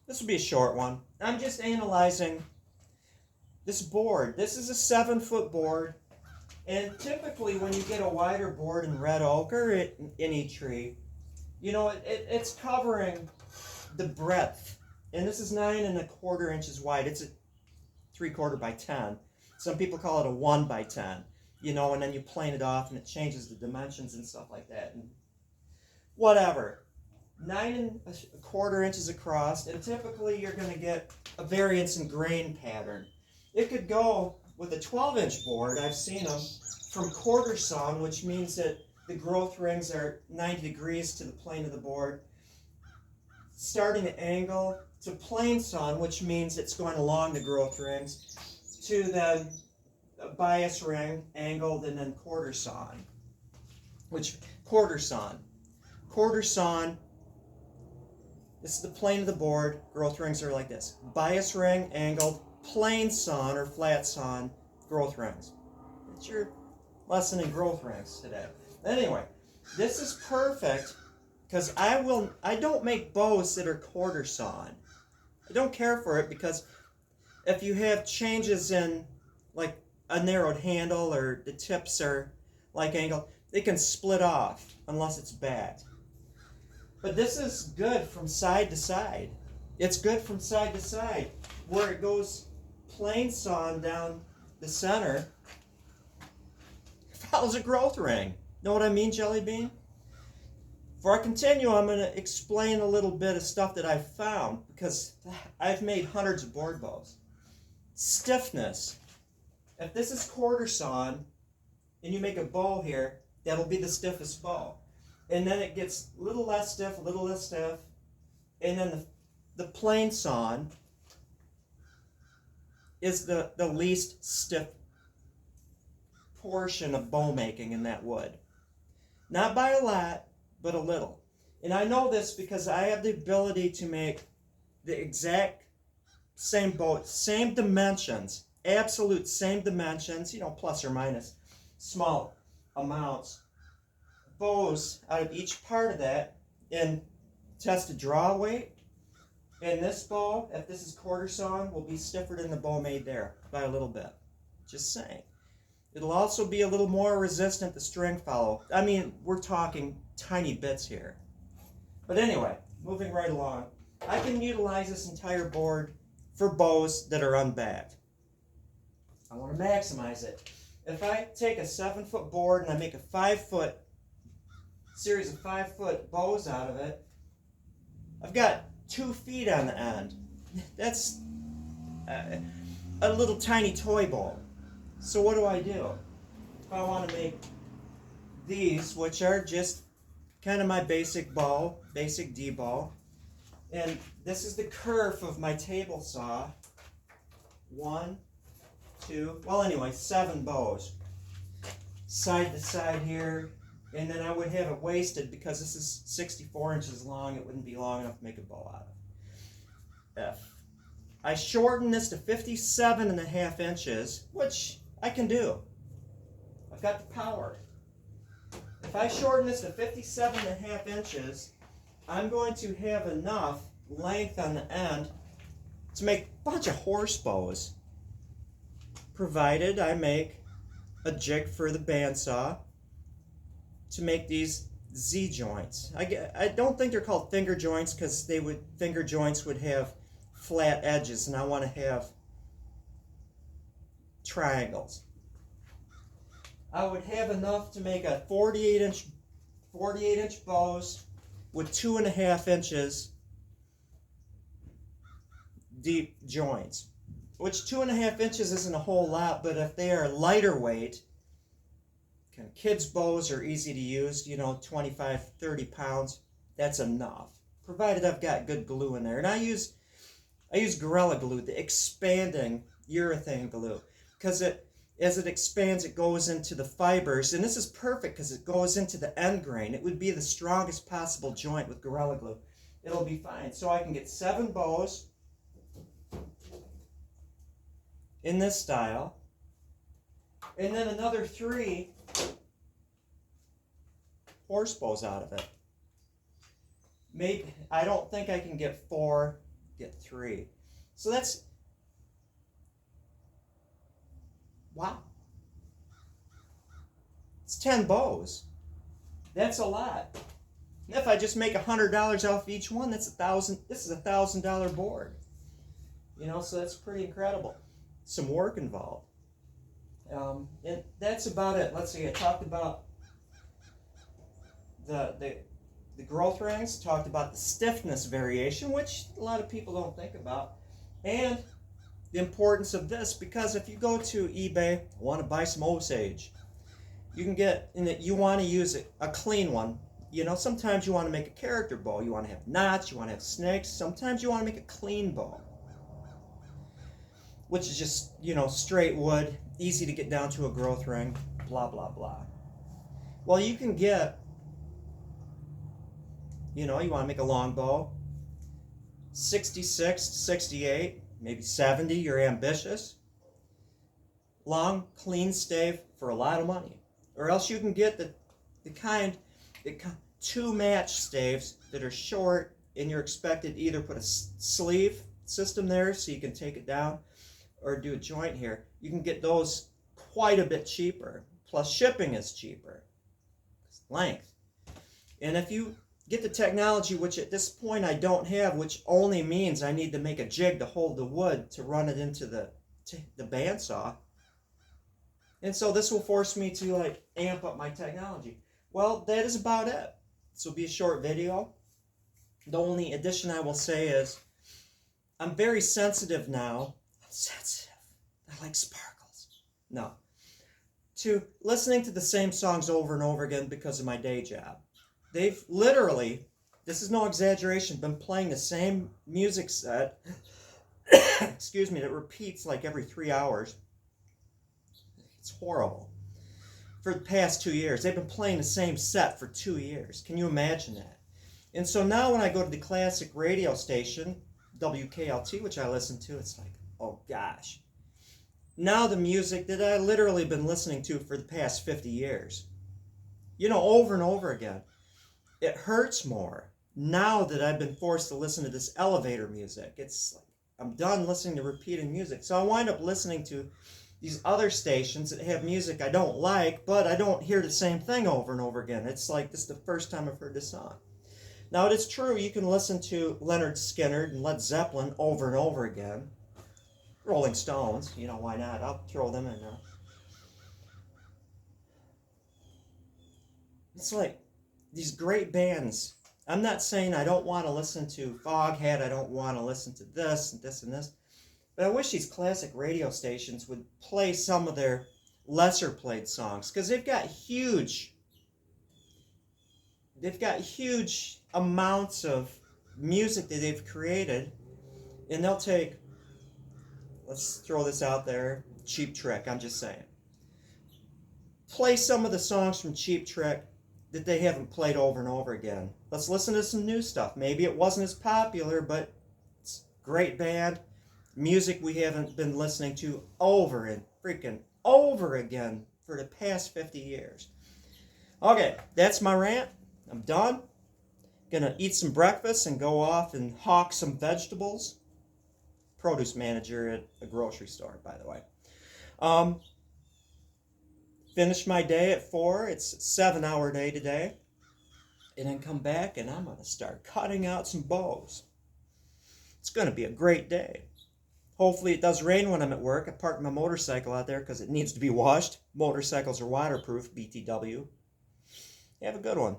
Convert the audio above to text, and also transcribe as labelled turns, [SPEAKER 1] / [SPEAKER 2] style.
[SPEAKER 1] This will be a short one. I'm just analyzing this board. This is a 7-foot board, and typically when you get a wider board in red oak or any tree, it's covering the breadth. And this is 9 1/4 inches wide. It's a 3/4 by 10. Some people call it a 1 by 10. And then you plane it off and it changes the dimensions and stuff like that. And whatever. 9 1/4 inches across, and typically you're going to get a variance in grain pattern. It could go with a 12-inch board. I've seen them from quarter sawn, which means that the growth rings are 90 degrees to the plane of the board, starting at angle to plane sawn, which means it's going along the growth rings, to then a bias ring, angled, and then quarter sawn. Quarter sawn, this is the plane of the board, growth rings are like this. Bias ring, angled, plane sawn or flat sawn, growth rings. It's your lesson in growth rings today. Anyway, this is perfect because I don't make bows that are quarter sawn. I don't care for it because if you have changes in like a narrowed handle or the tips are like angled, they can split off unless it's bad. But this is good from side to side. It's good from side to side. Where it goes plane sawn down the center, follows a growth ring. Know what I mean, Jelly Bean? Before I continue, I'm going to explain a little bit of stuff that I've found because I've made hundreds of board bows. Stiffness. If this is quarter sawn and you make a bow here, that'll be the stiffest bow. And then it gets a little less stiff, and then the plane sawn is the least stiff portion of bow making in that wood. Not by a lot, but a little. And I know this because I have the ability to make the exact same bow, same dimensions, absolute same dimensions, plus or minus small amounts, bows out of each part of that, and test a draw weight. And this bow, if this is quarter sawn, will be stiffer than the bow made there by a little bit. Just saying. It'll also be a little more resistant to string follow. I mean, we're talking tiny bits here. But anyway, moving right along. I can utilize this entire board for bows that are unbagged. I want to maximize it. If I take a 7-foot board and I make a series of 5-foot bows out of it, I've got 2 feet on the end. That's a little tiny toy bow. So what do? If I want to make these, which are just kind of my basic bow, basic D bow, and this is the kerf of my table saw. 1, 2, 7 bows. Side to side here, and then I would have it wasted because this is 64 inches long. It wouldn't be long enough to make a bow out of. If I shorten this to 57.5 inches, which I can do. I've got the power. If I shorten this to 57.5 inches, I'm going to have enough length on the end to make a bunch of horse bows, provided I make a jig for the bandsaw to make these Z joints. I don't think they're called finger joints because finger joints would have flat edges, and I want to have triangles. I would have enough to make a 48-inch bows with 2.5 inches deep joints, which 2.5 inches isn't a whole lot, but if they are lighter weight, kids' bows are easy to use, 25, 30 pounds, that's enough, provided I've got good glue in there. And I use Gorilla Glue, the expanding urethane glue, because as it expands, it goes into the fibers, and this is perfect because it goes into the end grain. It would be the strongest possible joint with Gorilla Glue. It'll be fine. So I can get 7 bows in this style, and then another 3 horse bows out of it. Maybe I don't think I can get 4 get 3. So that's, wow. It's 10 bows. That's a lot. And if I just make $100 off each one, that's $1,000. This is a $1,000 board. You know, so that's pretty incredible. Some work involved. And that's about it. Let's see, I talked about the growth rings, talked about the stiffness variation, which a lot of people don't think about, and the importance of this, because if you go to eBay, want to buy some Osage, you can get, in it, you want to use a clean one. You know, sometimes you want to make a character bow, you want to have knots, you want to have snakes, sometimes you want to make a clean bow, which is just, you know, straight wood, easy to get down to a growth ring, blah, blah, blah. Well, you can get, you know, you want to make a long bow, 66, 68, maybe 70, you're ambitious. Long, clean stave for a lot of money. Or else you can get the two match staves that are short, and you're expected to either put a sleeve system there so you can take it down, or do a joint here. You can get those quite a bit cheaper. Plus shipping is cheaper. Length. And if you get the technology, which at this point I don't have, which only means I need to make a jig to hold the wood to run it into the bandsaw. And so this will force me to like amp up my technology. Well, that is about it. This will be a short video. The only addition I will say is I'm very sensitive now. I'm sensitive. I like sparkles. No. To listening to the same songs over and over again because of my day job. They've literally, this is no exaggeration, been playing the same music set, excuse me, that repeats like every 3 hours. It's horrible. For the past 2 years. They've been playing the same set for 2 years. Can you imagine that? And so now when I go to the classic radio station, WKLT, which I listen to, it's like, oh gosh. Now the music that I literally been listening to for the past 50 years. You know, over and over again. It hurts more now that I've been forced to listen to this elevator music. It's like, I'm done listening to repeating music. So I wind up listening to these other stations that have music I don't like, but I don't hear the same thing over and over again. It's like this is the first time I've heard this song. Now it is true, you can listen to Leonard Skinner and Led Zeppelin over and over again. Rolling Stones, you know, why not? I'll throw them in there. It's like these great bands. I'm not saying I don't want to listen to Foghat, I don't want to listen to this and this and this. But I wish these classic radio stations would play some of their lesser played songs, because they've got huge amounts of music that they've created, and they'll take, let's throw this out there, Cheap Trick, I'm just saying. Play some of the songs from Cheap Trick that they haven't played over and over again. Let's listen to some new stuff. Maybe it wasn't as popular, but it's a great band. Music we haven't been listening to over and freaking over again for the past 50 years. Okay, that's my rant. I'm done. Gonna eat some breakfast and go off and hawk some vegetables. Produce manager at a grocery store, by the way. Finish my day at 4. It's a 7-hour day today. And then come back and I'm gonna start cutting out some bows. It's gonna be a great day. Hopefully it does rain when I'm at work. I parked my motorcycle out there because it needs to be washed. Motorcycles are waterproof, BTW. Have a good one.